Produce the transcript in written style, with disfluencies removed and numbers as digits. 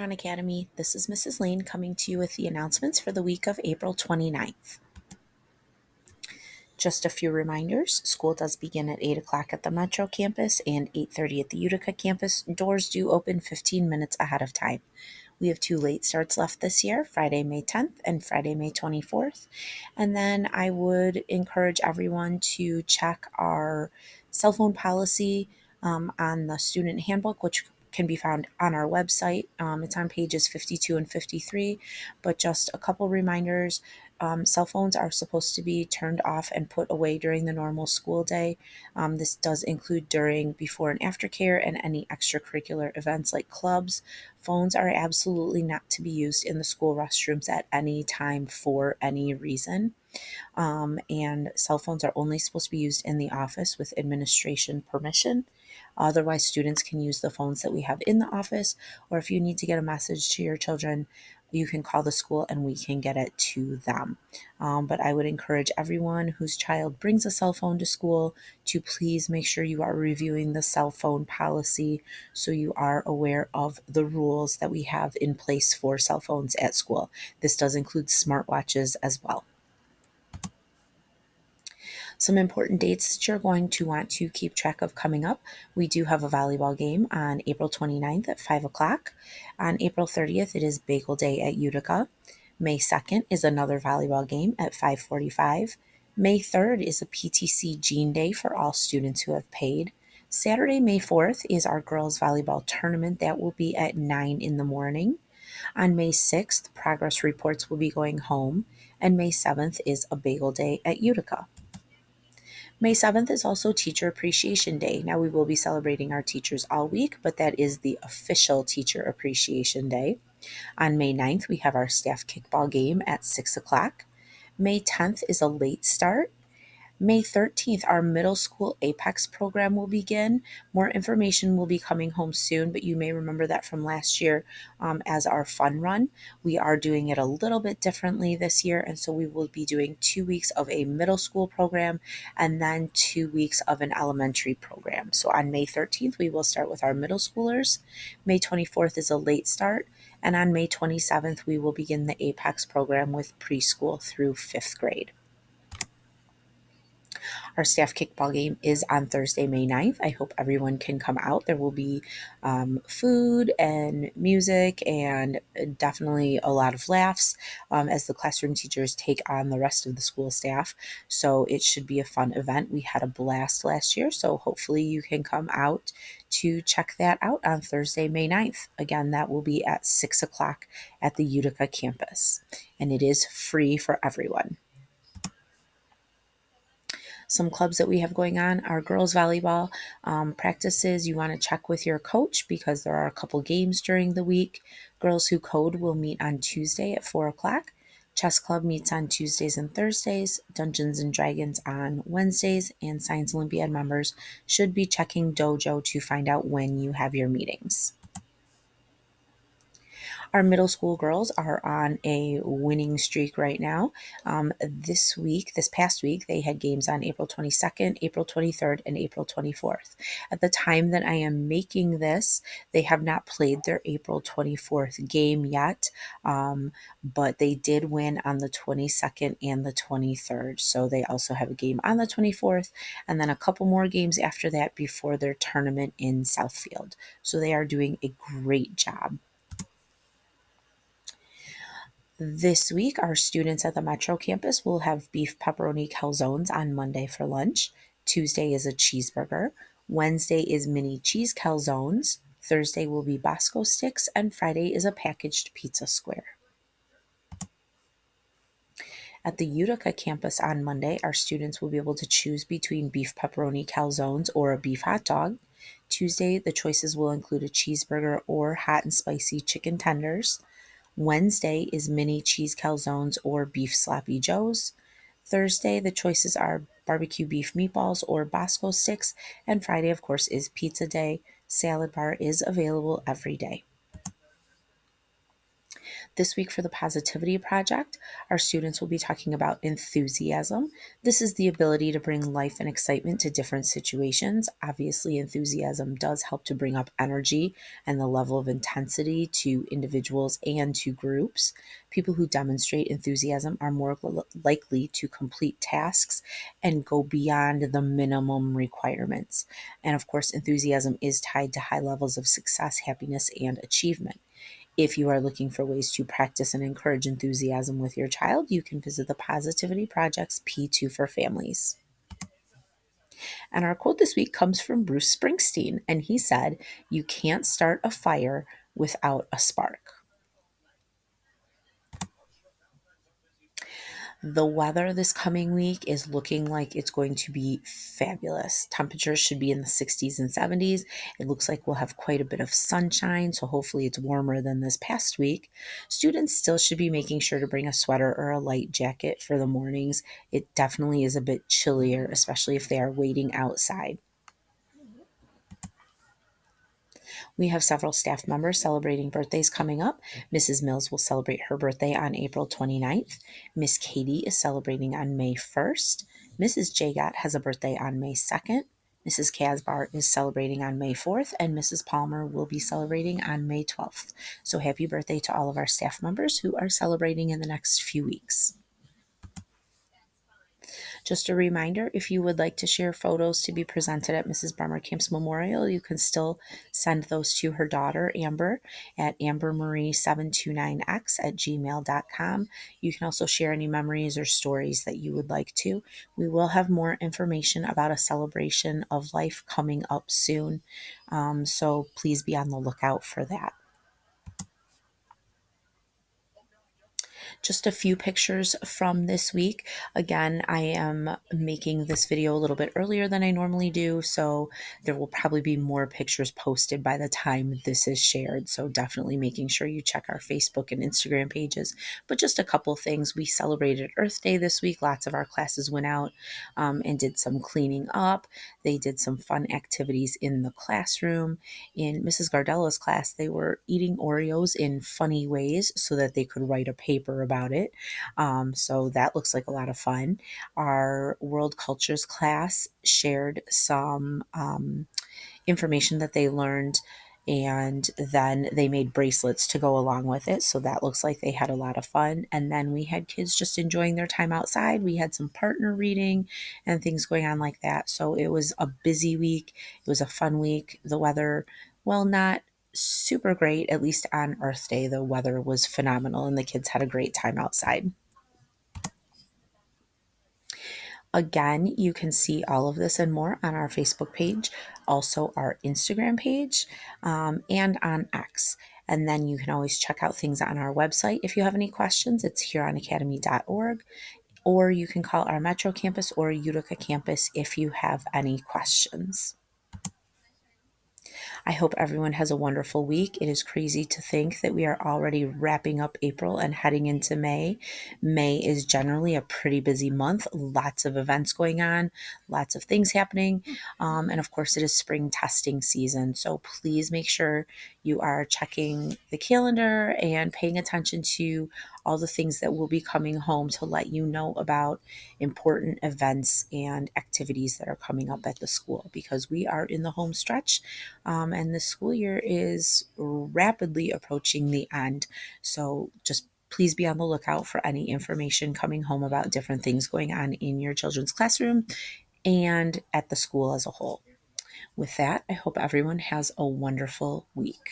Academy. This is Mrs. Lane coming to you with the announcements for the week of April 29th. Just a few reminders. School does begin at 8 o'clock at the Metro campus and 8:30 at the Utica campus. Doors do open 15 minutes ahead of time. We have 2 late starts left this year, Friday, May 10th and Friday, May 24th. And then I would encourage everyone to check our cell phone policy on the student handbook, which can be found on our website. It's on pages 52 and 53, but just a couple reminders. Cell phones are supposed to be turned off and put away during the normal school day. This does include during, before, and after care and any extracurricular events like clubs. Phones are absolutely not to be used in the school restrooms at any time for any reason. And cell phones are only supposed to be used in the office with administration permission. Otherwise, students can use the phones that we have in the office, or if you need to get a message to your children, you can call the school and we can get it to them. But I would encourage everyone whose child brings a cell phone to school to please make sure you are reviewing the cell phone policy so you are aware of the rules that we have in place for cell phones at school. This does include smartwatches as well. Some important dates that you're going to want to keep track of coming up. We do have a volleyball game on April 29th at 5 o'clock. On April 30th, it is Bagel Day at Utica. May 2nd is another volleyball game at 5:45. May 3rd is a PTC Jean Day for all students who have paid. Saturday, May 4th is our girls volleyball tournament. That will be at 9 in the morning. On May 6th, progress reports will be going home. And May 7th is a Bagel Day at Utica. May 7th is also Teacher Appreciation Day. Now, we will be celebrating our teachers all week, but that is the official Teacher Appreciation Day. On May 9th, we have our staff kickball game at 6 o'clock. May 10th is a late start. May 13th, our middle school Apex program will begin. More information will be coming home soon, but you may remember that from last year as our fun run. We are doing it a little bit differently this year, and so we will be doing 2 weeks of a middle school program and then 2 weeks of an elementary program. So on May 13th, we will start with our middle schoolers. May 24th is a late start, and on May 27th, we will begin the Apex program with preschool through 5th grade. Our staff kickball game is on Thursday, May 9th. I hope everyone can come out. There will be food and music and definitely a lot of laughs as the classroom teachers take on the rest of the school staff. So it should be a fun event. We had a blast last year, so hopefully you can come out to check that out on Thursday, May 9th. Again, that will be at 6 o'clock at the Utica campus, and it is free for everyone. Some clubs that we have going on are girls volleyball practices. You want to check with your coach because there are a couple games during the week. Girls Who Code will meet on Tuesday at 4 o'clock. Chess Club meets on Tuesdays and Thursdays, Dungeons and Dragons on Wednesdays, and Science Olympiad members should be checking Dojo to find out when you have your meetings. Our middle school girls are on a winning streak right now. This past week, they had games on April 22nd, April 23rd, and April 24th. At the time that I am making this, they have not played their April 24th game yet, but they did win on the 22nd and the 23rd. So they also have a game on the 24th, and then a couple more games after that before their tournament in Southfield. So they are doing a great job. This week, our students at the Metro campus will have beef pepperoni calzones on Monday for lunch. Tuesday is a cheeseburger. Wednesday is mini cheese calzones. Thursday will be Bosco sticks, and Friday is a packaged pizza square. At the Utica campus on Monday, our students will be able to choose between beef pepperoni calzones or a beef hot dog. Tuesday, the choices will include a cheeseburger or hot and spicy chicken tenders. Wednesday is mini cheese calzones or beef sloppy joes. Thursday, the choices are barbecue beef meatballs or Bosco sticks. And Friday, of course, is pizza day. Salad bar is available every day. This week for the Positivity Project, our students will be talking about enthusiasm. This is the ability to bring life and excitement to different situations. Obviously, enthusiasm does help to bring up energy and the level of intensity to individuals and to groups. People who demonstrate enthusiasm are more likely to complete tasks and go beyond the minimum requirements. And of course, enthusiasm is tied to high levels of success, happiness, and achievement. If you are looking for ways to practice and encourage enthusiasm with your child, you can visit the Positivity Project's P2 for Families. And our quote this week comes from Bruce Springsteen, and he said, "You can't start a fire without a spark." The weather this coming week is looking like it's going to be fabulous. Temperatures should be in the 60s and 70s. It looks like we'll have quite a bit of sunshine, so hopefully it's warmer than this past week. Students still should be making sure to bring a sweater or a light jacket for the mornings. It definitely is a bit chillier, especially if they are waiting outside. We have several staff members celebrating birthdays coming up. Mrs. Mills will celebrate her birthday on April 29th. Miss Katie is celebrating on May 1st. Mrs. Jagot has a birthday on May 2nd. Mrs. Casbar is celebrating on May 4th, and Mrs. Palmer will be celebrating on May 12th. So happy birthday to all of our staff members who are celebrating in the next few weeks. Just a reminder, if you would like to share photos to be presented at Mrs. Bremerkamp's memorial, you can still send those to her daughter, Amber, at ambermarie729x@gmail.com. You can also share any memories or stories that you would like to. We will have more information about a celebration of life coming up soon, so please be on the lookout for that. Just a few pictures from this week. Again, I am making this video a little bit earlier than I normally do, so there will probably be more pictures posted by the time this is shared. So definitely making sure you check our Facebook and Instagram pages. But just a couple things. We celebrated Earth Day this week. Lots of our classes went out and did some cleaning up. They did some fun activities in the classroom. In Mrs. Gardella's class, they were eating Oreos in funny ways so that they could write a paper about it. So that looks like a lot of fun. Our World Cultures class shared some information that they learned, and then they made bracelets to go along with it. So that looks like they had a lot of fun. And then we had kids just enjoying their time outside. We had some partner reading and things going on like that. So it was a busy week. It was a fun week. The weather, well, not super great, at least on Earth Day. The weather was phenomenal and the kids had a great time outside. Again, you can see all of this and more on our Facebook page, also our Instagram page, and on X. And then you can always check out things on our website. If you have any questions, it's huronacademy.org, or you can call our Metro campus or Utica campus if you have any questions. I hope everyone has a wonderful week. It is crazy to think that we are already wrapping up April and heading into May. May is generally a pretty busy month, lots of events going on, lots of things happening. And of course, it is spring testing season. So please make sure you are checking the calendar and paying attention to all the things that will be coming home to let you know about important events and activities that are coming up at the school, because we are in the home stretch and the school year is rapidly approaching the end. So just please be on the lookout for any information coming home about different things going on in your children's classroom and at the school as a whole. With that, I hope everyone has a wonderful week.